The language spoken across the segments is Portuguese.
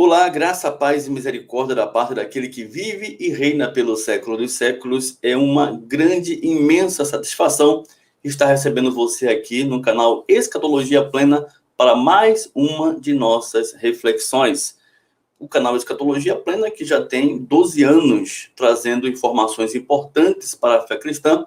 Olá, graça, paz e misericórdia da parte daquele que vive e reina pelo século dos séculos. É uma grande, imensa satisfação estar recebendo você aqui no canal Escatologia Plena para mais uma de nossas reflexões. O canal Escatologia Plena, que já tem 12 anos trazendo informações importantes para a fé cristã,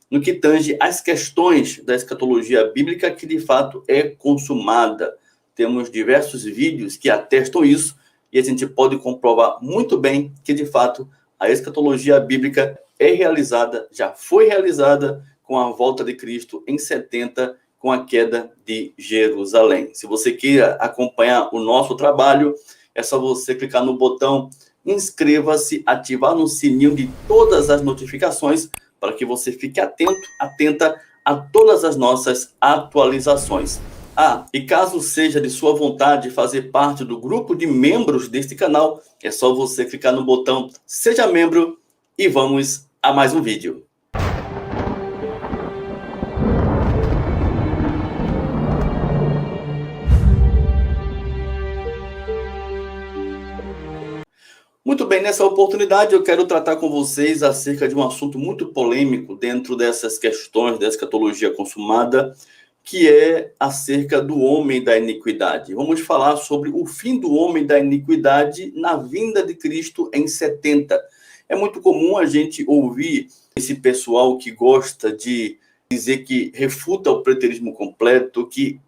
no que tange às questões da escatologia bíblica que de fato é consumada. Temos diversos vídeos que atestam isso e a gente pode comprovar muito bem que de fato a escatologia bíblica é realizada, já foi realizada com a volta de Cristo em 70, com a queda de Jerusalém. Se você queira acompanhar o nosso trabalho, é só você clicar no botão inscreva-se, ativar no sininho de todas as notificações para que você fique atenta a todas as nossas atualizações. E caso seja de sua vontade fazer parte do grupo de membros deste canal, é só você clicar no botão Seja Membro e vamos a mais um vídeo. Muito bem, nessa oportunidade eu quero tratar com vocês acerca de um assunto muito polêmico dentro dessas questões da escatologia consumada, que é acerca do homem da iniquidade. Vamos falar sobre o fim do homem da iniquidade na vinda de Cristo em 70. É muito comum a gente ouvir esse pessoal que gosta de dizer que refuta o preterismo completo, que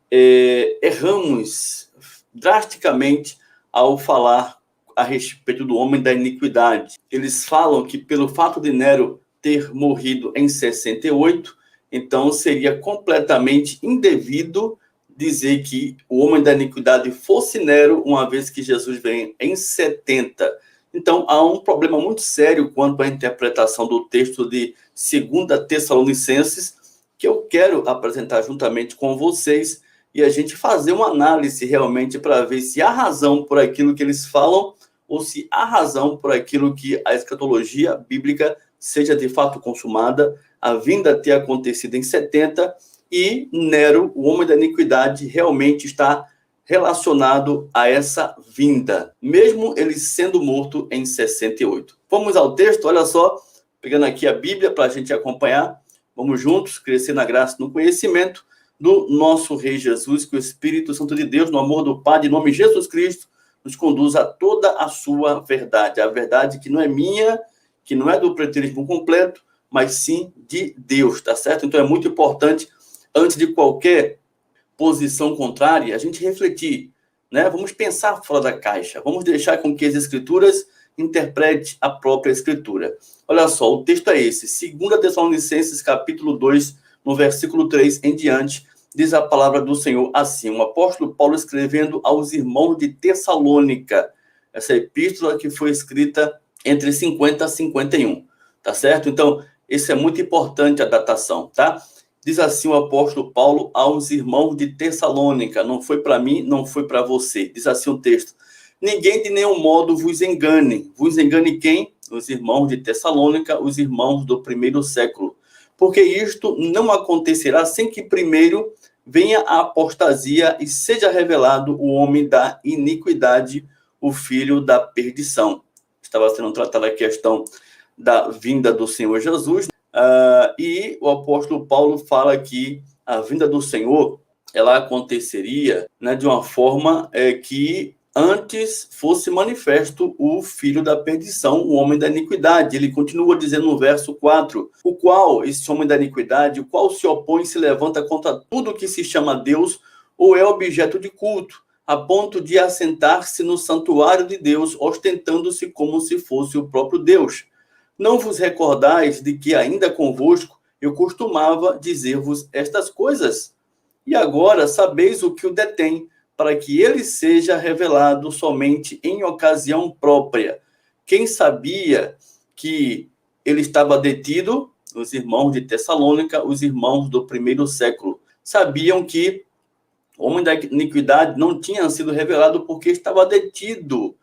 erramos drasticamente ao falar a respeito do homem da iniquidade. Eles falam que pelo fato de Nero ter morrido em 68, então seria completamente indevido dizer que o homem da iniquidade fosse Nero, uma vez que Jesus vem em 70. Então há um problema muito sério quanto à interpretação do texto de 2 Tessalonicenses, que eu quero apresentar juntamente com vocês e a gente fazer uma análise realmente para ver se há razão por aquilo que eles falam ou se há razão por aquilo que a escatologia bíblica seja de fato consumada, a vinda ter acontecido em 70 e Nero, o homem da iniquidade, realmente está relacionado a essa vinda, mesmo ele sendo morto em 68. Vamos ao texto, olha só, pegando aqui a Bíblia para a gente acompanhar, vamos juntos crescer na graça e no conhecimento do nosso Rei Jesus, que o Espírito Santo de Deus, no amor do Pai, em nome de Jesus Cristo, nos conduz a toda a sua verdade, a verdade que não é minha, que não é do preterismo completo, mas sim de Deus, tá certo? Então é muito importante, antes de qualquer posição contrária, a gente refletir, né? Vamos pensar fora da caixa, vamos deixar com que as escrituras interpretem a própria escritura. Olha só, o texto é esse, 2 Tessalonicenses, capítulo 2, no versículo 3 em diante, diz a palavra do Senhor assim, o apóstolo Paulo escrevendo aos irmãos de Tessalônica, essa epístola que foi escrita entre 50 e 51, tá certo? Então, isso é muito importante a datação, tá? Diz assim o apóstolo Paulo aos irmãos de Tessalônica, não foi para mim, não foi para você. Diz assim o texto, ninguém de nenhum modo vos engane quem? Os irmãos de Tessalônica, os irmãos do primeiro século. Porque isto não acontecerá sem que primeiro venha a apostasia e seja revelado o homem da iniquidade, o filho da perdição. Estava sendo tratada a questão da vinda do Senhor Jesus, e o apóstolo Paulo fala que a vinda do Senhor, ela aconteceria, né, de uma forma que antes fosse manifesto o filho da perdição, o homem da iniquidade. Ele continua dizendo no verso 4, o qual, esse homem da iniquidade, o qual se opõe e se levanta contra tudo que se chama Deus ou é objeto de culto, a ponto de assentar-se no santuário de Deus, ostentando-se como se fosse o próprio Deus. Não vos recordais de que ainda convosco eu costumava dizer-vos estas coisas? E agora sabeis o que o detém, para que ele seja revelado somente em ocasião própria. Quem sabia que ele estava detido? Os irmãos de Tessalônica, os irmãos do primeiro século. Sabiam que o homem da iniquidade não tinha sido revelado porque estava detido.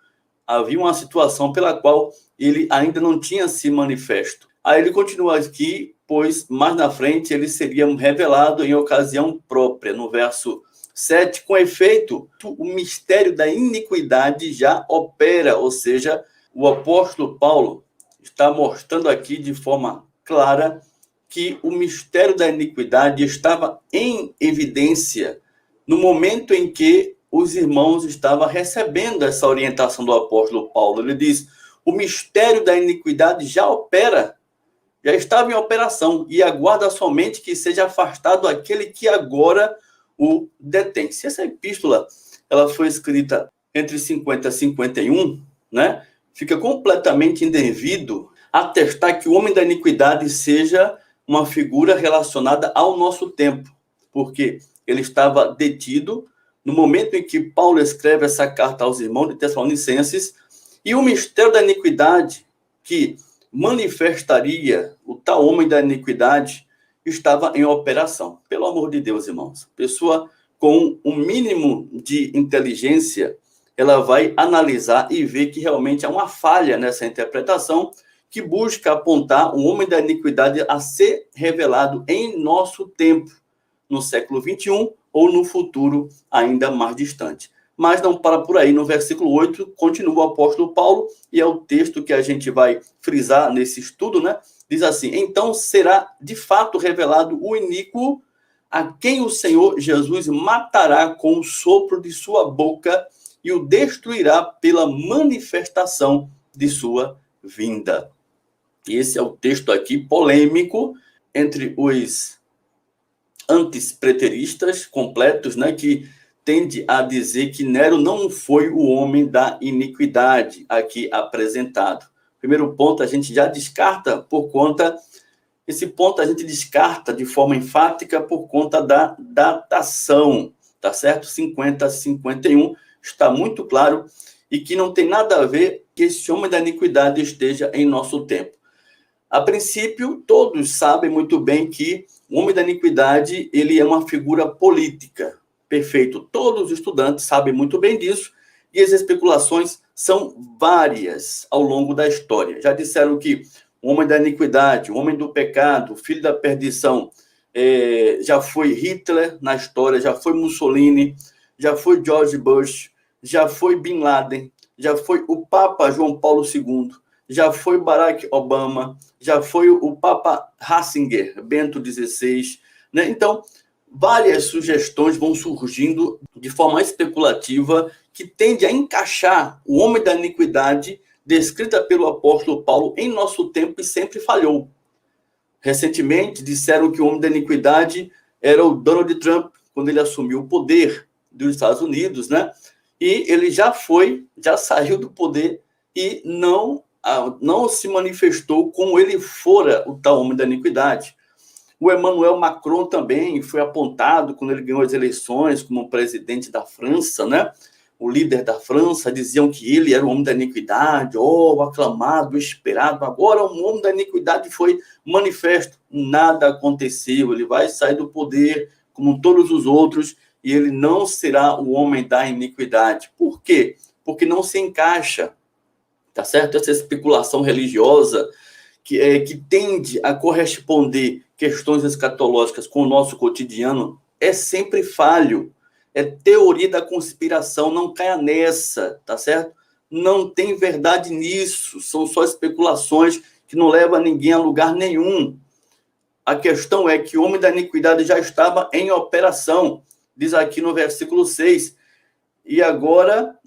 Havia uma situação pela qual ele ainda não tinha se manifesto. Aí ele continua aqui, pois mais na frente ele seria revelado em ocasião própria, no verso 7, com efeito, o mistério da iniquidade já opera, ou seja, o apóstolo Paulo está mostrando aqui de forma clara que o mistério da iniquidade estava em evidência no momento em que os irmãos estavam recebendo essa orientação do apóstolo Paulo. Ele diz: o mistério da iniquidade já opera, já estava em operação, e aguarda somente que seja afastado aquele que agora o detém. Se essa epístola ela foi escrita entre 50 e 51, né, fica completamente indevido atestar que o homem da iniquidade seja uma figura relacionada ao nosso tempo, porque ele estava detido no momento em que Paulo escreve essa carta aos irmãos de Tessalonicenses, e o mistério da iniquidade que manifestaria o tal homem da iniquidade estava em operação. Pelo amor de Deus, irmãos, pessoa com um mínimo de inteligência, ela vai analisar e ver que realmente há uma falha nessa interpretação que busca apontar o homem da iniquidade a ser revelado em nosso tempo, no século 21 ou no futuro ainda mais distante. Mas não para por aí. No versículo 8, continua o apóstolo Paulo, e é o texto que a gente vai frisar nesse estudo, né? Diz assim: então será de fato revelado o iníquo, a quem o Senhor Jesus matará com o sopro de sua boca e o destruirá pela manifestação de sua vinda. E esse é o texto aqui polêmico entre os antispreteristas completos, né, que tende a dizer que Nero não foi o homem da iniquidade aqui apresentado. Primeiro ponto a gente já descarta por conta, esse ponto a gente descarta de forma enfática por conta da datação, tá certo? 50 a 51 está muito claro, e que não tem nada a ver que esse homem da iniquidade esteja em nosso tempo. A princípio, todos sabem muito bem que o homem da iniquidade, ele é uma figura política. Perfeito. Todos os estudantes sabem muito bem disso, e as especulações são várias ao longo da história. Já disseram que o homem da iniquidade, o homem do pecado, o filho da perdição, já foi Hitler na história, já foi Mussolini, já foi George Bush, já foi Bin Laden, já foi o Papa João Paulo II, já foi Barack Obama, já foi o Papa Ratzinger, Bento XVI, né? Então, várias sugestões vão surgindo de forma especulativa que tende a encaixar o homem da iniquidade descrita pelo apóstolo Paulo em nosso tempo, e sempre falhou. Recentemente disseram que o homem da iniquidade era o Donald Trump, quando ele assumiu o poder dos Estados Unidos, né? E ele já saiu do poder e não se manifestou como ele fora o tal homem da iniquidade. O Emmanuel Macron também foi apontado, quando ele ganhou as eleições, como presidente da França, né? O líder da França, diziam que ele era o homem da iniquidade, aclamado, esperado. Agora o homem da iniquidade foi manifesto. Nada aconteceu, ele vai sair do poder, como todos os outros, e ele não será o homem da iniquidade. Por quê? Porque não se encaixa, tá certo? Essa especulação religiosa que tende a corresponder questões escatológicas com o nosso cotidiano é sempre falho. É teoria da conspiração, não caia nessa, tá certo? Não tem verdade nisso, são só especulações que não levam ninguém a lugar nenhum. A questão é que o homem da iniquidade já estava em operação, diz aqui no versículo 6, e agora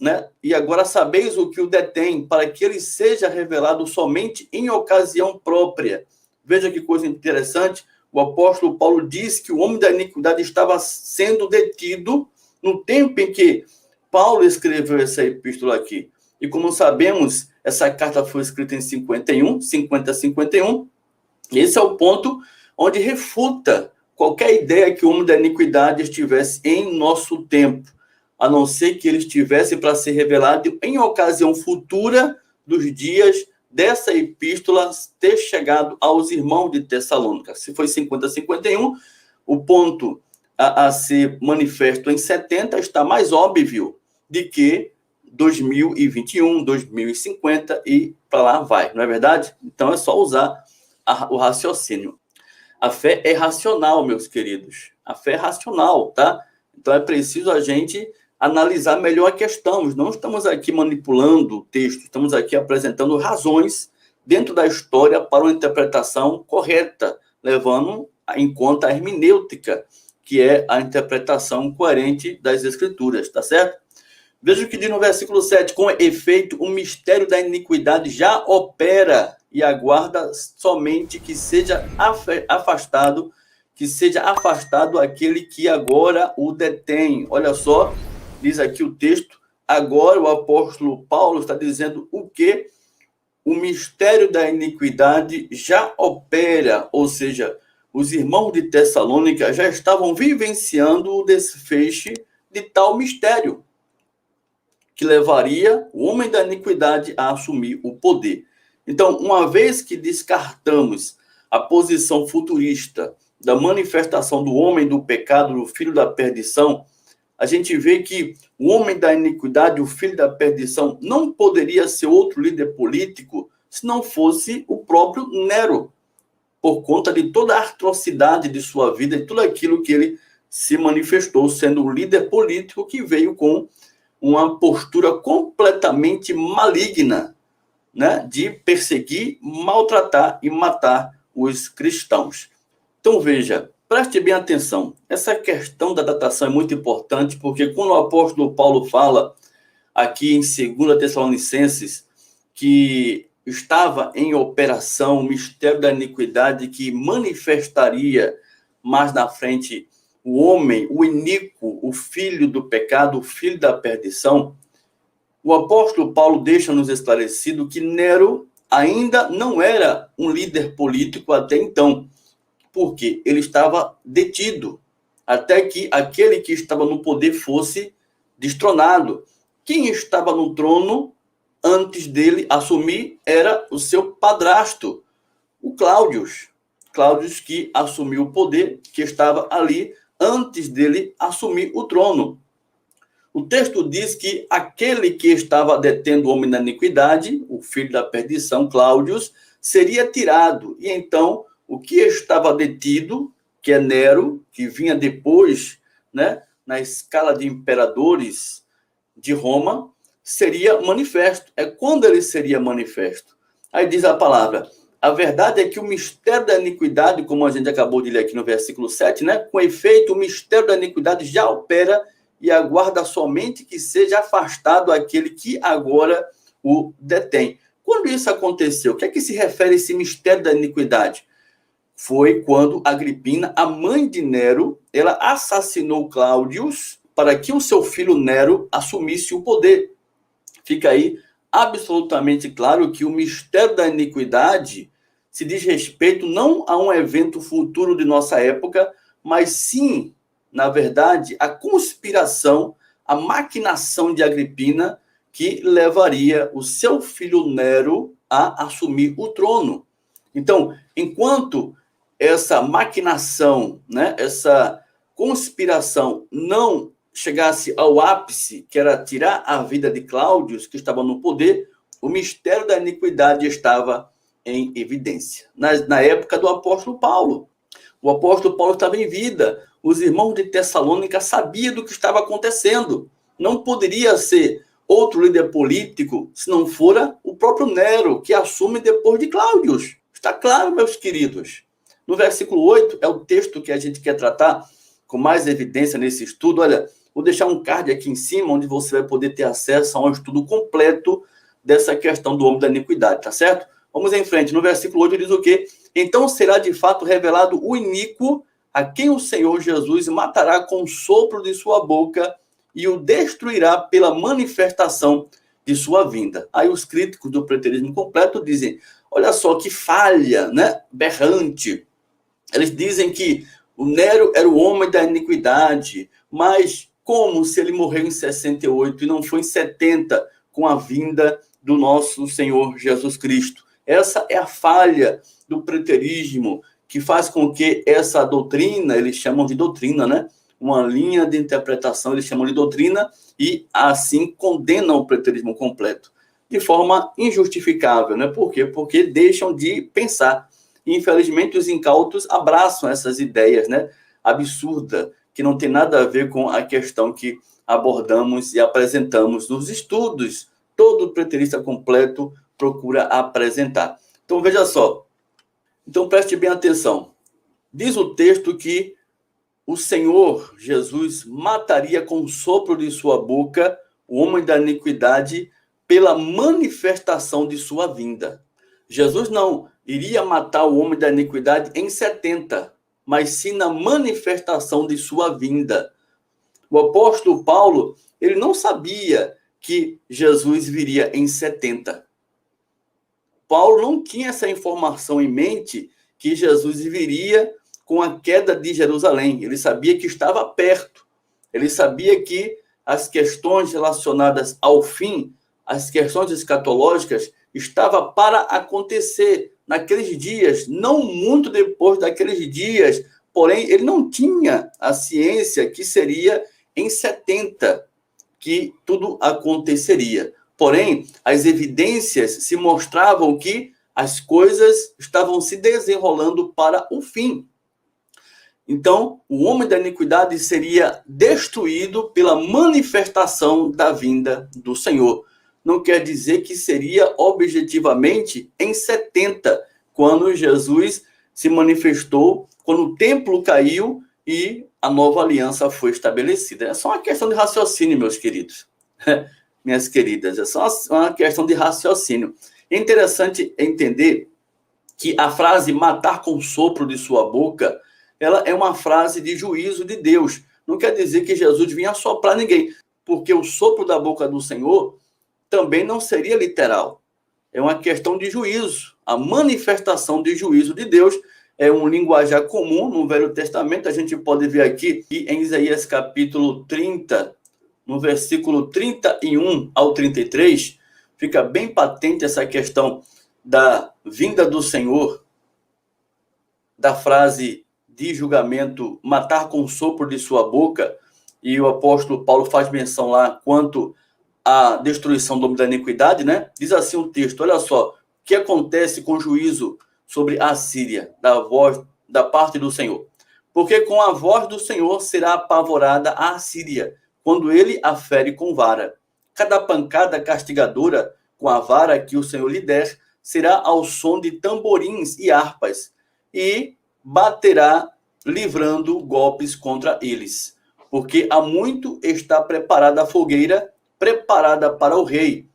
sabeis o que o detém, para que ele seja revelado somente em ocasião própria. Veja que coisa interessante, o apóstolo Paulo diz que o homem da iniquidade estava sendo detido no tempo em que Paulo escreveu essa epístola aqui. E como sabemos, essa carta foi escrita em 50 a 51, esse é o ponto onde refuta qualquer ideia que o homem da iniquidade estivesse em nosso tempo, a não ser que ele estivesse para ser revelado em ocasião futura dos dias dessa epístola ter chegado aos irmãos de Tessalônica. Se foi 50 a 51, o ponto a ser manifesto em 70 está mais óbvio de que 2021, 2050 e para lá vai, não é verdade? Então é só usar o raciocínio. A fé é racional, meus queridos. A fé é racional, tá? Então é preciso a gente analisar melhor a questão. Não estamos aqui manipulando o texto, estamos aqui apresentando razões dentro da história para uma interpretação correta, levando em conta a hermenêutica, que é a interpretação coerente das Escrituras, tá certo? Veja o que diz no versículo 7. Com efeito, o mistério da iniquidade já opera e aguarda somente que seja afastado aquele que agora o detém. Olha só, diz aqui o texto, agora o apóstolo Paulo está dizendo o quê? O mistério da iniquidade já opera, ou seja, os irmãos de Tessalônica já estavam vivenciando o desfecho de tal mistério, que levaria o homem da iniquidade a assumir o poder. Então, uma vez que descartamos a posição futurista da manifestação do homem do pecado, do filho da perdição, a gente vê que o homem da iniquidade, o filho da perdição, não poderia ser outro líder político se não fosse o próprio Nero, por conta de toda a atrocidade de sua vida e tudo aquilo que ele se manifestou, sendo um líder político que veio com uma postura completamente maligna, né, de perseguir, maltratar e matar os cristãos. Então, veja, preste bem atenção. Essa questão da datação é muito importante, porque quando o apóstolo Paulo fala aqui em 2 Tessalonicenses que estava em operação o mistério da iniquidade que manifestaria mais na frente o homem, o iníquo, o filho do pecado, o filho da perdição, o apóstolo Paulo deixa-nos esclarecido que Nero ainda não era um líder político até então, porque ele estava detido, até que aquele que estava no poder fosse destronado. Quem estava no trono antes dele assumir era o seu padrasto, o Cláudius. Cláudius que assumiu o poder, que estava ali antes dele assumir o trono. O texto diz que aquele que estava detendo o homem da iniquidade, o filho da perdição, Cláudius, seria tirado. E então, o que estava detido, que é Nero, que vinha depois, né, na escala de imperadores de Roma, seria manifesto. É quando ele seria manifesto. Aí diz a palavra, a verdade é que o mistério da iniquidade, como a gente acabou de ler aqui no versículo 7, né, com efeito, o mistério da iniquidade já opera e aguarda somente que seja afastado aquele que agora o detém. Quando isso aconteceu, o que é que se refere a esse mistério da iniquidade? Foi quando Agripina, a mãe de Nero, ela assassinou Cláudius para que o seu filho Nero assumisse o poder. Fica aí absolutamente claro que o mistério da iniquidade se diz respeito não a um evento futuro de nossa época, mas sim, na verdade, a conspiração, a maquinação de Agripina que levaria o seu filho Nero a assumir o trono. Então, enquanto essa maquinação, né, essa conspiração não chegasse ao ápice, que era tirar a vida de Cláudio, que estava no poder, o mistério da iniquidade estava em evidência. Na época do apóstolo Paulo. O apóstolo Paulo estava em vida. Os irmãos de Tessalônica sabiam do que estava acontecendo. Não poderia ser outro líder político se não fora o próprio Nero, que assume depois de Cláudio. Está claro, meus queridos? No versículo 8, é o texto que a gente quer tratar com mais evidência nesse estudo. Olha, vou deixar um card aqui em cima, onde você vai poder ter acesso a um estudo completo dessa questão do homem da iniquidade, tá certo? Vamos em frente. No versículo 8 diz o quê? Então será de fato revelado o iníquo, a quem o Senhor Jesus matará com o sopro de sua boca e o destruirá pela manifestação de sua vinda. Aí os críticos do preterismo completo dizem, olha só que falha, né? Berrante. Eles dizem que o Nero era o homem da iniquidade, mas como se ele morreu em 68 e não foi em 70 com a vinda do nosso Senhor Jesus Cristo? Essa é a falha do preterismo, que faz com que essa doutrina, eles chamam de doutrina, né? Uma linha de interpretação, eles chamam de doutrina, e assim condenam o preterismo completo, de forma injustificável, né? Por quê? Porque deixam de pensar. E, infelizmente, os incautos abraçam essas ideias, né? Absurda, que não tem nada a ver com a questão que abordamos e apresentamos nos estudos. Todo preterista completo procura apresentar. Então, veja só. Então, preste bem atenção. Diz o texto que o Senhor Jesus mataria com o sopro de sua boca o homem da iniquidade pela manifestação de sua vinda. Jesus não iria matar o homem da iniquidade em 70, mas sim na manifestação de sua vinda. O apóstolo Paulo, ele não sabia que Jesus viria em 70. Paulo não tinha essa informação em mente que Jesus viria com a queda de Jerusalém. Ele sabia que estava perto. Ele sabia que as questões relacionadas ao fim, as questões escatológicas, estavam para acontecer naqueles dias, não muito depois daqueles dias. Porém, ele não tinha a ciência que seria em 70 que tudo aconteceria. Porém, as evidências se mostravam que as coisas estavam se desenrolando para o fim. Então, o homem da iniquidade seria destruído pela manifestação da vinda do Senhor. Não quer dizer que seria objetivamente em 70, quando Jesus se manifestou, quando o templo caiu e a nova aliança foi estabelecida. É só uma questão de raciocínio, meus queridos. Minhas queridas, é só uma questão de raciocínio. É interessante entender que a frase matar com o sopro de sua boca, ela é uma frase de juízo de Deus. Não quer dizer que Jesus vinha assoprar ninguém, porque o sopro da boca do Senhor também não seria literal. É uma questão de juízo. A manifestação de juízo de Deus é um linguajar comum no Velho Testamento. A gente pode ver aqui em Isaías capítulo 30, no versículo 31 ao 33, fica bem patente essa questão da vinda do Senhor, da frase de julgamento, matar com o sopro de sua boca, e o apóstolo Paulo faz menção lá quanto à destruição do homem da iniquidade, né? Diz assim o texto, olha só, o que acontece com o juízo sobre a Síria, da parte do Senhor. Porque com a voz do Senhor será apavorada a Síria, quando ele a fere com vara. Cada pancada castigadora com a vara que o Senhor lhe der será ao som de tamborins e harpas, e baterá livrando golpes contra eles. Porque há muito está preparada a fogueira, preparada para o rei.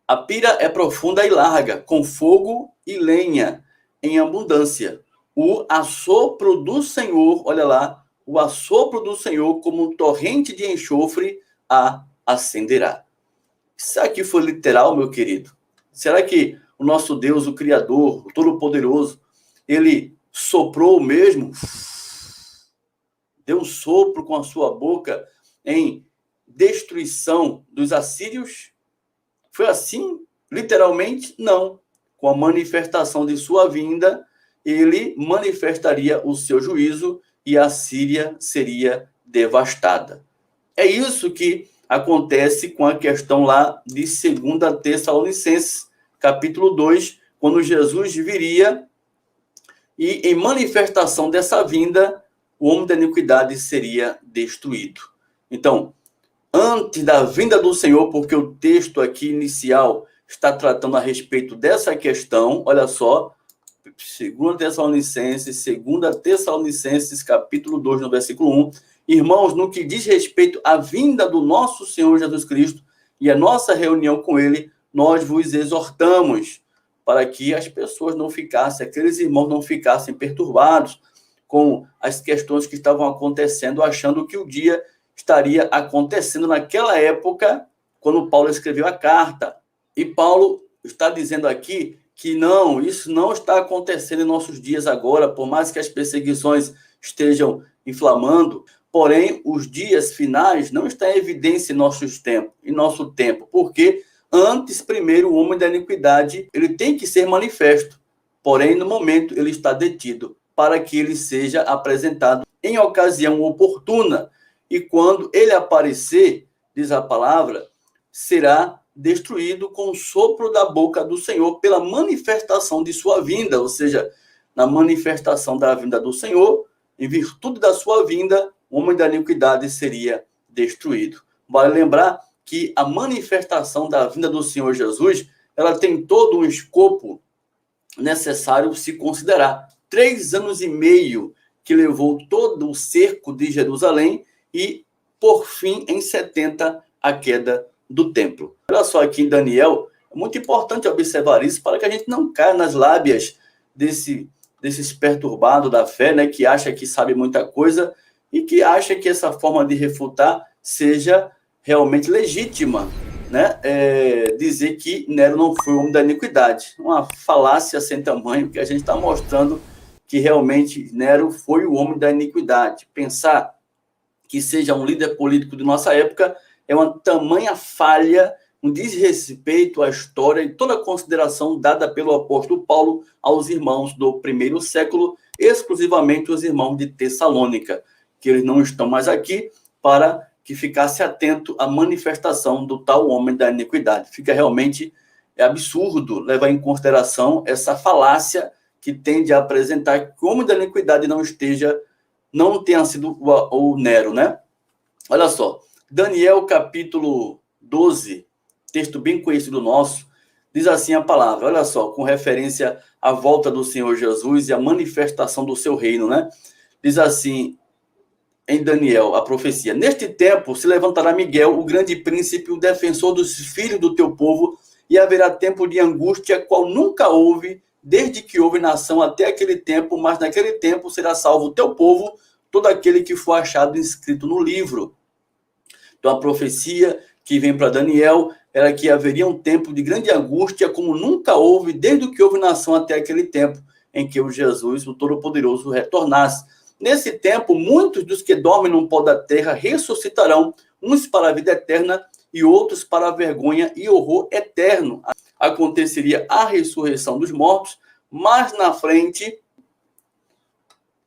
A pira é profunda e larga, com fogo e lenha em abundância. O assopro do Senhor, olha lá, o assopro do Senhor, como um torrente de enxofre, a acenderá. Será que foi literal, meu querido? Será que o nosso Deus, o Criador, o Todo-Poderoso, ele soprou mesmo? Deu um sopro com a sua boca em destruição dos assírios? Foi assim? Literalmente, não. Com a manifestação de sua vinda, ele manifestaria o seu juízo e a Síria seria devastada. É isso que acontece com a questão lá de 2 Tessalonicenses, capítulo 2, quando Jesus viria e em manifestação dessa vinda, o homem da iniquidade seria destruído. Então, antes da vinda do Senhor, porque o texto aqui inicial está tratando a respeito dessa questão, olha só, 2 Tessalonicenses, capítulo 2, no versículo 1. Irmãos, no que diz respeito à vinda do nosso Senhor Jesus Cristo e a nossa reunião com ele, nós vos exortamos para que as pessoas não ficassem, aqueles irmãos não ficassem perturbados com as questões que estavam acontecendo, achando que o dia estaria acontecendo naquela época, quando Paulo escreveu a carta. E Paulo está dizendo aqui que não, isso não está acontecendo em nossos dias agora, por mais que as perseguições estejam inflamando, porém, os dias finais não estão em evidência em nosso tempo, porque antes, primeiro, o homem da iniquidade, ele tem que ser manifesto, porém, no momento, ele está detido, para que ele seja apresentado em ocasião oportuna, e quando ele aparecer, diz a palavra, será destruído com o sopro da boca do Senhor pela manifestação de sua vinda, ou seja, na manifestação da vinda do Senhor, em virtude da sua vinda, o homem da iniquidade seria destruído. Vale lembrar que a manifestação da vinda do Senhor Jesus, ela tem todo um escopo necessário se considerar. 3 anos e meio que levou todo o cerco de Jerusalém e, por fim, em 70, a queda do templo. Olha só aqui em Daniel, é muito importante observar isso para que a gente não caia nas lábias desses perturbados da fé, né, que acha que sabe muita coisa e que acha que essa forma de refutar seja realmente legítima, né? Dizer que Nero não foi o homem da iniquidade. Uma falácia sem tamanho, que a gente está mostrando que realmente Nero foi o homem da iniquidade. Pensar que seja um líder político de nossa época é uma tamanha falha, um desrespeito à história e toda a consideração dada pelo apóstolo Paulo aos irmãos do primeiro século, exclusivamente os irmãos de Tessalônica, que eles não estão mais aqui, para que ficasse atento à manifestação do tal homem da iniquidade. Fica realmente absurdo levar em consideração essa falácia que tende a apresentar que o homem da iniquidade não tenha sido o Nero, né? Olha só, Daniel capítulo 12, texto bem conhecido nosso, diz assim a palavra, olha só, com referência à volta do Senhor Jesus e à manifestação do seu reino, né? Diz assim, em Daniel, a profecia, neste tempo se levantará Miguel, o grande príncipe, o defensor dos filhos do teu povo, e haverá tempo de angústia, qual nunca houve, desde que houve nação até aquele tempo, mas naquele tempo será salvo o teu povo, todo aquele que for achado inscrito no livro. Então a profecia que vem para Daniel era que haveria um tempo de grande angústia, como nunca houve, desde que houve nação até aquele tempo, em que o Jesus, o Todo-Poderoso, retornasse. Nesse tempo, muitos dos que dormem no pó da terra ressuscitarão, uns para a vida eterna e outros para a vergonha e horror eterno. Aconteceria a ressurreição dos mortos, mas na frente,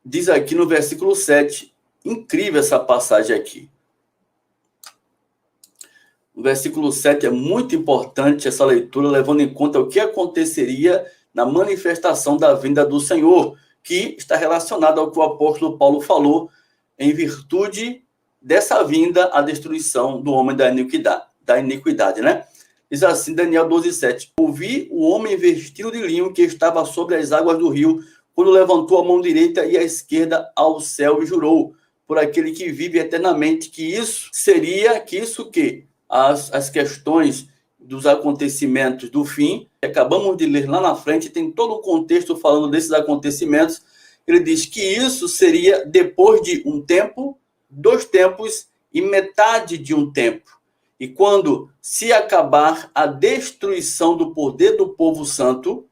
diz aqui no versículo 7, incrível essa passagem aqui. O versículo 7 é muito importante essa leitura, levando em conta o que aconteceria na manifestação da vinda do Senhor, que está relacionado ao que o apóstolo Paulo falou, em virtude dessa vinda, a destruição do homem da iniquidade, né? Diz assim, Daniel 12:7. Ouvi o homem vestido de linho que estava sobre as águas do rio, quando levantou a mão direita e a esquerda ao céu e jurou, por aquele que vive eternamente, que isso seria, as questões dos acontecimentos do fim, acabamos de ler lá na frente, tem todo o contexto falando desses acontecimentos. Ele diz que isso seria depois de um tempo, 2 tempos e metade de um tempo. E quando se acabar a destruição do poder do povo santo,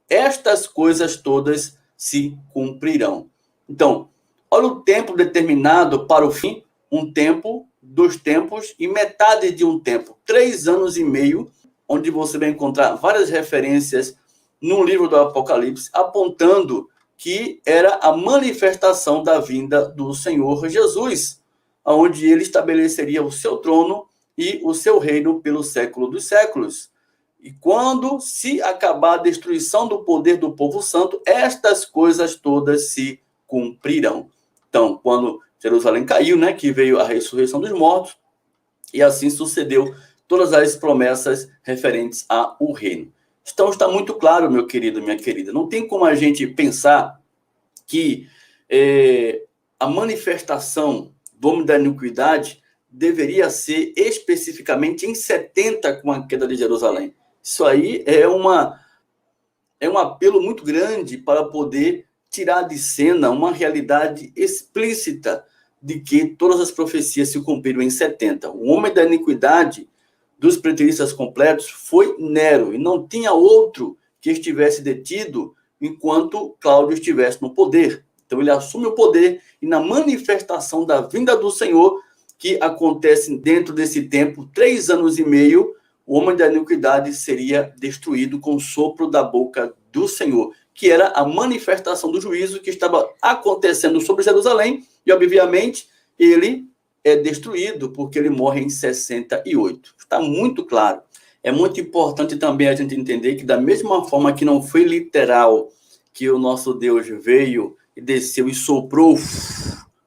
estas coisas todas se cumprirão. Então, olha o tempo determinado para o fim, 1 tempo, 2 tempos e metade de um tempo, 3 anos e meio, onde você vai encontrar várias referências no livro do Apocalipse, apontando que era a manifestação da vinda do Senhor Jesus, onde ele estabeleceria o seu trono e o seu reino pelo século dos séculos. E quando se acabar a destruição do poder do povo santo, estas coisas todas se cumprirão. Então, quando Jerusalém caiu, né, que veio a ressurreição dos mortos, e assim sucedeu todas as promessas referentes ao reino. Então, está muito claro, meu querido, minha querida, não tem como a gente pensar que a manifestação do homem da iniquidade deveria ser especificamente em 70 com a queda de Jerusalém. Isso aí é um apelo muito grande para poder tirar de cena uma realidade explícita de que todas as profecias se cumpriram em 70. O homem da iniquidade dos preteristas completos foi Nero, e não tinha outro que estivesse detido enquanto Cláudio estivesse no poder. Então ele assume o poder, e na manifestação da vinda do Senhor, que acontece dentro desse tempo, 3 anos e meio, o homem da iniquidade seria destruído com o sopro da boca do Senhor, que era a manifestação do juízo que estava acontecendo sobre Jerusalém, e obviamente ele é destruído porque ele morre em 68. Está muito claro. É muito importante também a gente entender que da mesma forma que não foi literal que o nosso Deus veio e desceu e soprou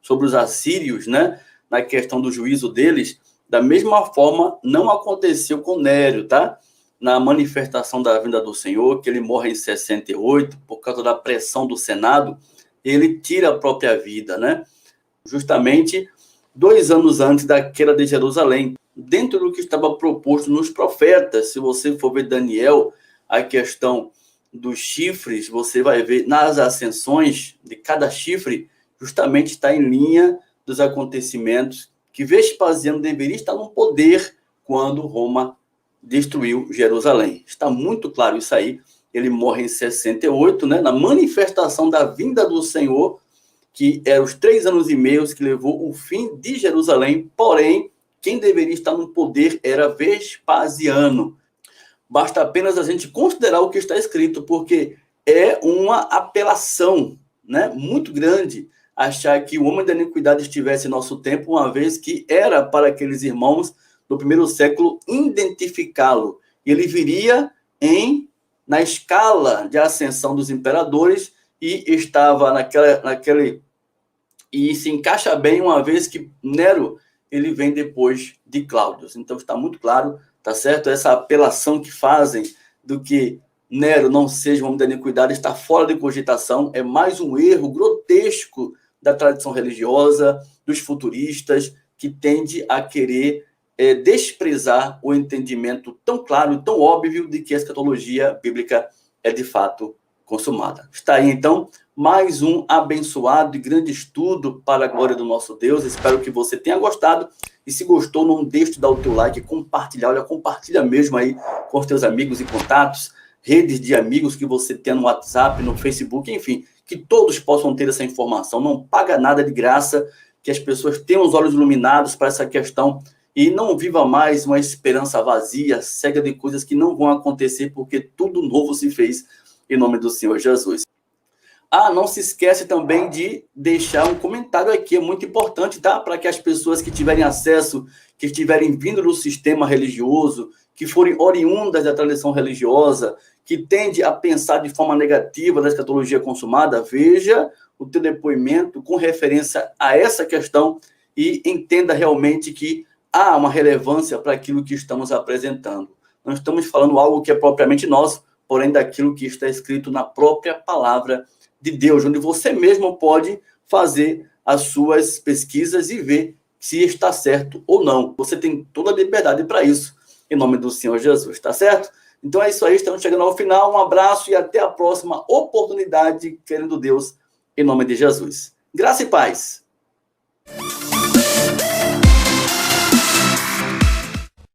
sobre os assírios, né, na questão do juízo deles, da mesma forma não aconteceu com Nério, tá? Na manifestação da vinda do Senhor, que ele morre em 68, por causa da pressão do Senado, ele tira a própria vida, né? Justamente 2 anos antes da queda de Jerusalém, dentro do que estava proposto nos profetas. Se você for ver Daniel, a questão dos chifres, você vai ver nas ascensões de cada chifre, justamente está em linha dos acontecimentos que Vespasiano deveria estar no poder quando Roma destruiu Jerusalém. Está muito claro isso aí. Ele morre em 68, né, na manifestação da vinda do Senhor, que eram os 3 anos e meio que levou o fim de Jerusalém, porém, quem deveria estar no poder era Vespasiano. Basta apenas a gente considerar o que está escrito, porque é uma apelação, né, muito grande achar que o homem da iniquidade estivesse em nosso tempo, uma vez que era para aqueles irmãos do primeiro século identificá-lo. Ele viria na escala de ascensão dos imperadores e estava naquele e se encaixa bem, uma vez que Nero ele vem depois de Cláudio. Então está muito claro, tá certo? Essa apelação que fazem do que Nero não seja um homem da iniquidade está fora de cogitação, é mais um erro grotesco da tradição religiosa, dos futuristas, que tende a querer desprezar o entendimento tão claro e tão óbvio de que a escatologia bíblica é de fato consumada. Está aí, então, mais um abençoado e grande estudo para a glória do nosso Deus. Espero que você tenha gostado. E se gostou, não deixe de dar o teu like, compartilhar. Olha, compartilha mesmo aí com os teus amigos e contatos, redes de amigos que você tem no WhatsApp, no Facebook, enfim, que todos possam ter essa informação. Não paga nada de graça, que as pessoas tenham os olhos iluminados para essa questão e não viva mais uma esperança vazia, cega de coisas que não vão acontecer, porque tudo novo se fez em nome do Senhor Jesus. Não se esquece também de deixar um comentário aqui, é muito importante, tá? Para que as pessoas que tiverem acesso, que estiverem vindo do sistema religioso, que forem oriundas da tradição religiosa, que tende a pensar de forma negativa da escatologia consumada, veja o teu depoimento com referência a essa questão e entenda realmente que há uma relevância para aquilo que estamos apresentando. Não estamos falando algo que é propriamente nosso, porém daquilo que está escrito na própria palavra de Deus, onde você mesmo pode fazer as suas pesquisas e ver se está certo ou não. Você tem toda a liberdade para isso, em nome do Senhor Jesus, tá certo? Então é isso aí, estamos chegando ao final. Um abraço e até a próxima oportunidade, querendo Deus, em nome de Jesus. Graça e paz.